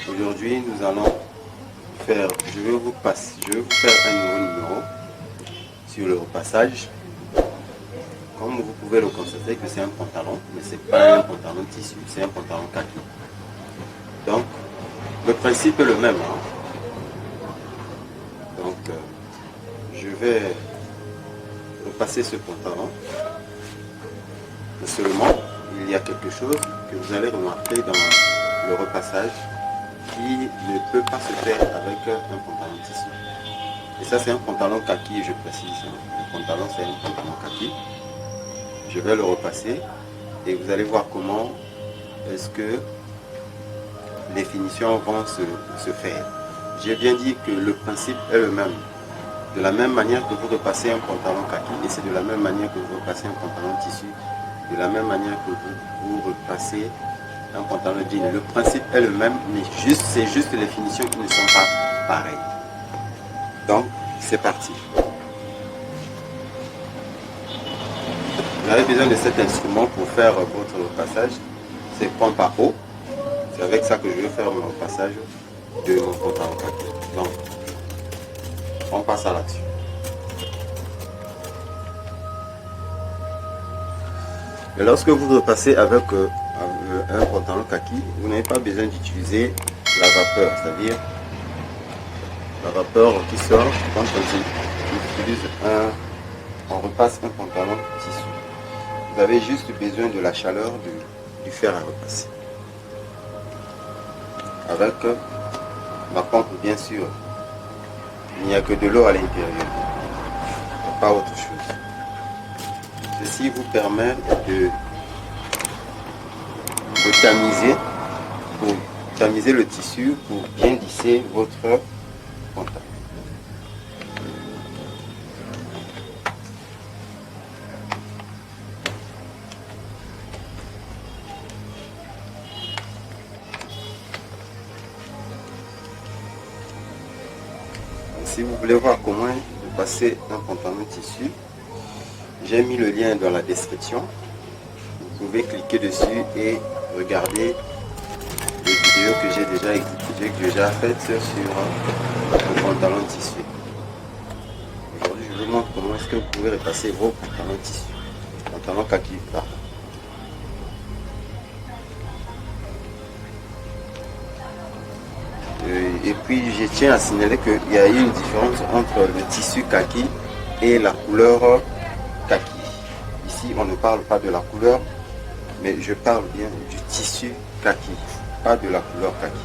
Aujourd'hui, nous allons faire, je vais vous faire un nouveau numéro sur le repassage. Comme vous pouvez le constater que c'est un pantalon, mais c'est pas un pantalon tissu, c'est un pantalon kaki. Donc, le principe est le même. Donc, je vais repasser ce pantalon. Mais seulement, il y a quelque chose que vous allez remarquer dans le repassage qui ne peut pas se faire avec un pantalon tissu. Et ça, c'est un pantalon kaki, je précise. Le pantalon, c'est un pantalon kaki. Je vais le repasser et vous allez voir comment est-ce que les finitions vont se faire. J'ai bien dit que le principe est le même. De la même manière que vous repassez un pantalon kaki, et c'est de la même manière que vous repassez un pantalon tissu, de la même manière que vous repassez un pantalon jean. Le principe est le même, mais c'est juste les finitions qui ne sont pas pareilles. Donc, c'est parti. Vous avez besoin de cet instrument pour faire votre repassage. C'est pompe à eau. C'est avec ça que je vais faire mon repassage de mon pantalon kaki. Donc, on passe à là-dessus. Et lorsque vous repassez avec un pantalon kaki, vous n'avez pas besoin d'utiliser la vapeur, c'est-à-dire la vapeur qui sort quand on repasse un pantalon tissu. Vous avez juste besoin de la chaleur du fer à repasser. Avec la pompe, bien sûr, il n'y a que de l'eau à l'intérieur, pas autre chose. Ceci vous permet de tamiser le tissu pour bien lisser votre pantalon. Si vous voulez voir comment passer un pantalon tissu, j'ai mis le lien dans la description. Vous pouvez cliquer dessus et regarder les vidéos que j'ai déjà exécutées, que j'ai faites sur le pantalon tissu. Aujourd'hui, je vous montre comment est-ce que vous pouvez repasser vos pantalons tissu. Pantalon kaki, pardon. Et puis je tiens à signaler qu'il y a une différence entre le tissu kaki et la couleur kaki. Ici on ne parle pas de la couleur, mais je parle bien du tissu kaki, pas de la couleur kaki.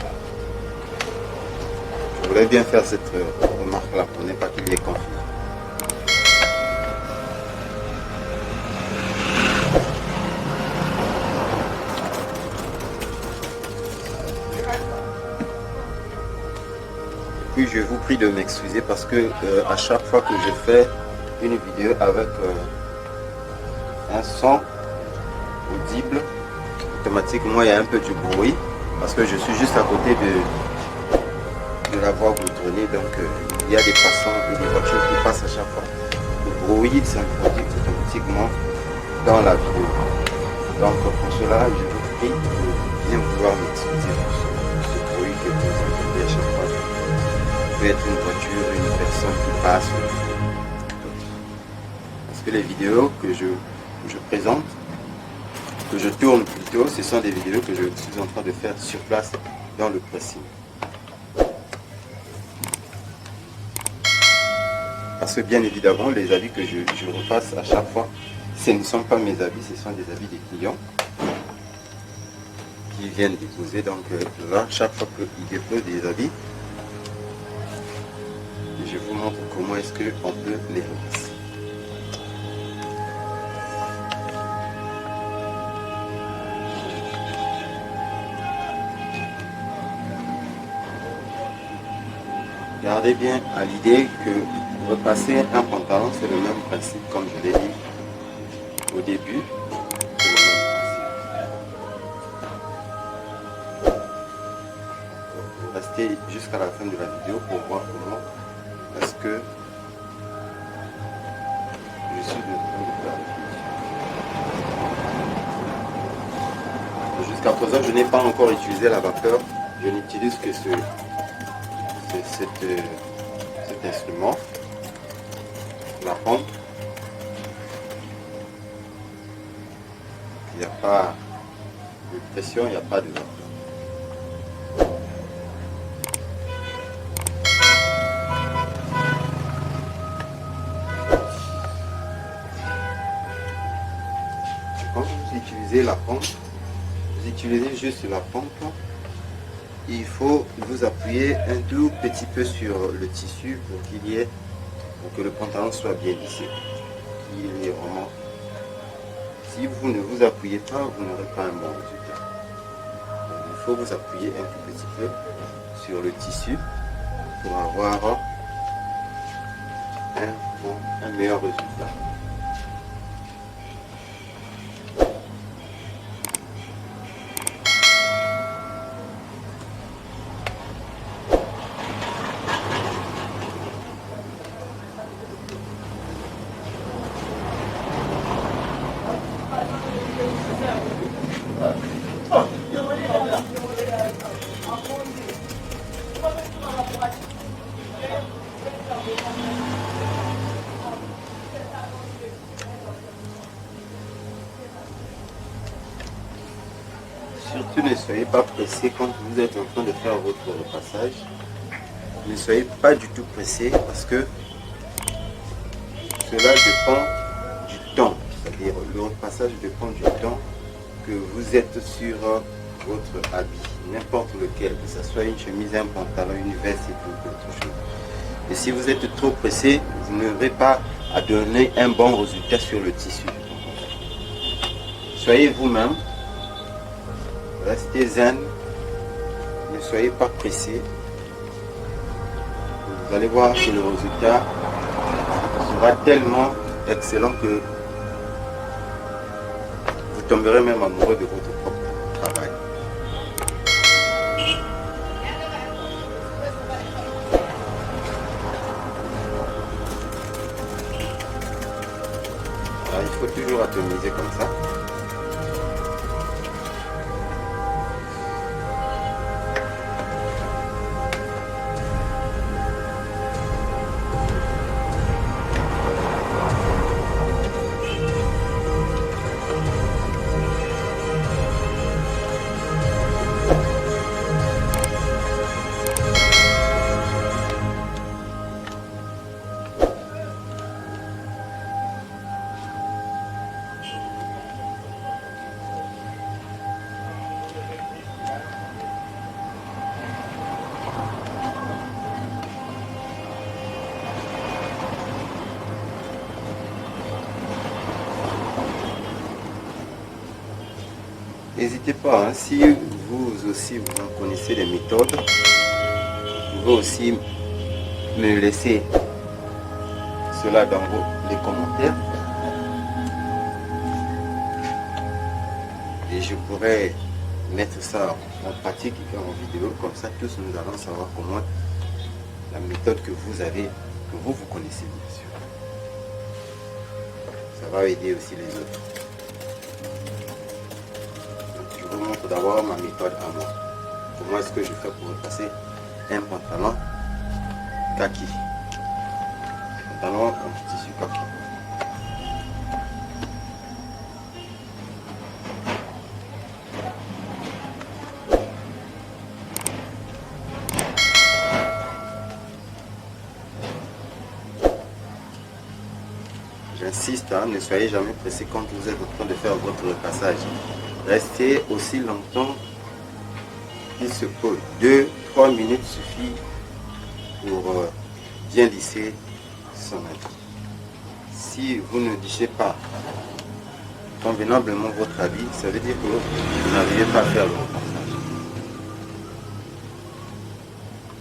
Je voulais bien faire cette remarque là pour ne pas qu'il y ait conflit. Puis je vous prie de m'excuser parce que à chaque fois que je fais une vidéo avec un son audible, automatiquement il y a un peu du bruit parce que je suis juste à côté de la voie goudronnée, donc il y a des passants et des voitures qui passent à chaque fois. Le bruit s'introduit automatiquement dans la vidéo. Donc pour cela, je vous prie de bien vouloir m'excuser pour ce bruit que vous entendez à chaque fois. Peut être une voiture, une personne qui passe. Parce que les vidéos que je présente, que je tourne plutôt, ce sont des vidéos que je suis en train de faire sur place dans le pressing. Parce que bien évidemment, les avis que je repasse à chaque fois, ce ne sont pas mes avis, ce sont des avis des clients qui viennent déposer. Donc là, chaque fois qu'ils déposent des avis, je vous montre comment est-ce qu'on peut les repasser. Gardez bien à l'idée que repasser un pantalon, c'est le même principe comme je l'ai dit au début. Restez jusqu'à la fin de la vidéo pour voir comment est-ce que je suis de train de faire. Jusqu'à présent, je n'ai pas encore utilisé la vapeur je n'utilise que cet instrument, la pompe. Il n'y a pas de pression, il n'y a pas de vapeur. Quand vous utilisez la pompe, vous utilisez juste la pompe. Il faut vous appuyer un tout petit peu sur le tissu pour que le pantalon soit bien lissé. Il est vraiment. Si vous ne vous appuyez pas, vous n'aurez pas un bon résultat. Donc, il faut vous appuyer un tout petit peu sur le tissu pour avoir un meilleur résultat. Surtout ne soyez pas pressé quand vous êtes en train de faire votre repassage. Ne soyez pas du tout pressé parce que cela dépend du temps. C'est-à-dire le repassage dépend du temps que vous êtes sur votre habit. N'importe lequel, que ce soit une chemise, un pantalon, une veste et tout autre chose. Et si vous êtes trop pressé, vous n'aurez pas à donner un bon résultat sur le tissu. Soyez vous-même. Restez zen, ne soyez pas pressé. Vous allez voir que le résultat sera tellement excellent que vous tomberez même amoureux de votre propre travail. Alors, il faut toujours atomiser comme ça. N'hésitez pas, hein, si vous aussi vous en connaissez les méthodes, vous pouvez aussi me laisser cela dans les commentaires et je pourrais mettre ça en pratique et faire en vidéo, comme ça tous nous allons savoir comment la méthode que vous avez, que vous connaissez bien sûr. Ça va aider aussi les autres. Je vous montre d'abord ma méthode à moi. Comment est-ce que je fais pour repasser un pantalon kaki. Pantalon en tissu kaki. J'insiste, hein, ne soyez jamais pressé quand vous êtes en train de faire votre repassage. Restez aussi longtemps qu'il se peut. 2-3 minutes suffit pour bien lisser son habit. Si vous ne lissez pas convenablement votre habit, ça veut dire que vous n'arrivez pas à faire le repassage.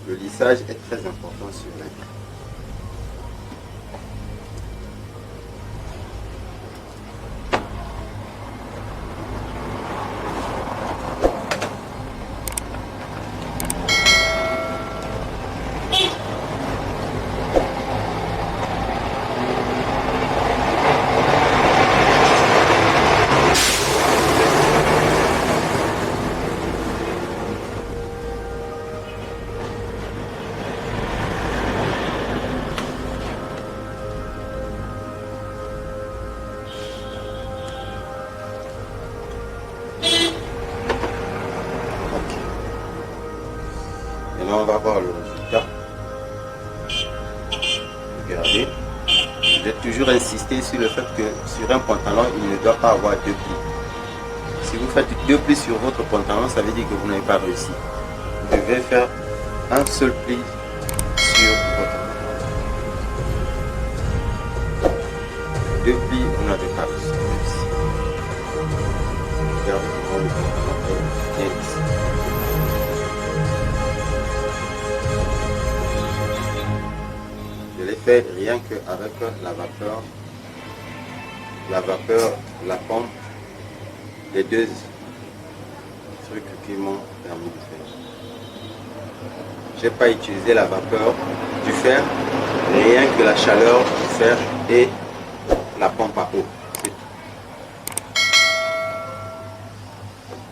Le lissage est très important sur l'habit. Maintenant, on va voir le résultat. Regardez. Je vais toujours insister sur le fait que sur un pantalon, il ne doit pas avoir deux plis. Si vous faites deux plis sur votre pantalon, ça veut dire que vous n'avez pas réussi. Vous devez faire un seul pli sur votre pantalon. Deux plis, vous n'avez pas réussi. Regardez comment le pantalon est bien ici. Je l'ai fait rien qu'avec la vapeur, la pompe, les deux trucs qui m'ont permis de faire. J'ai pas utilisé la vapeur du fer, rien que la chaleur du fer et la pompe à eau.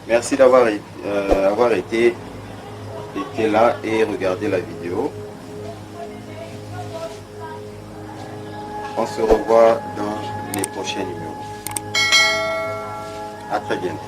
Merci d'avoir été là et regardé la vidéo. On se revoit dans les prochains numéros. À très bientôt.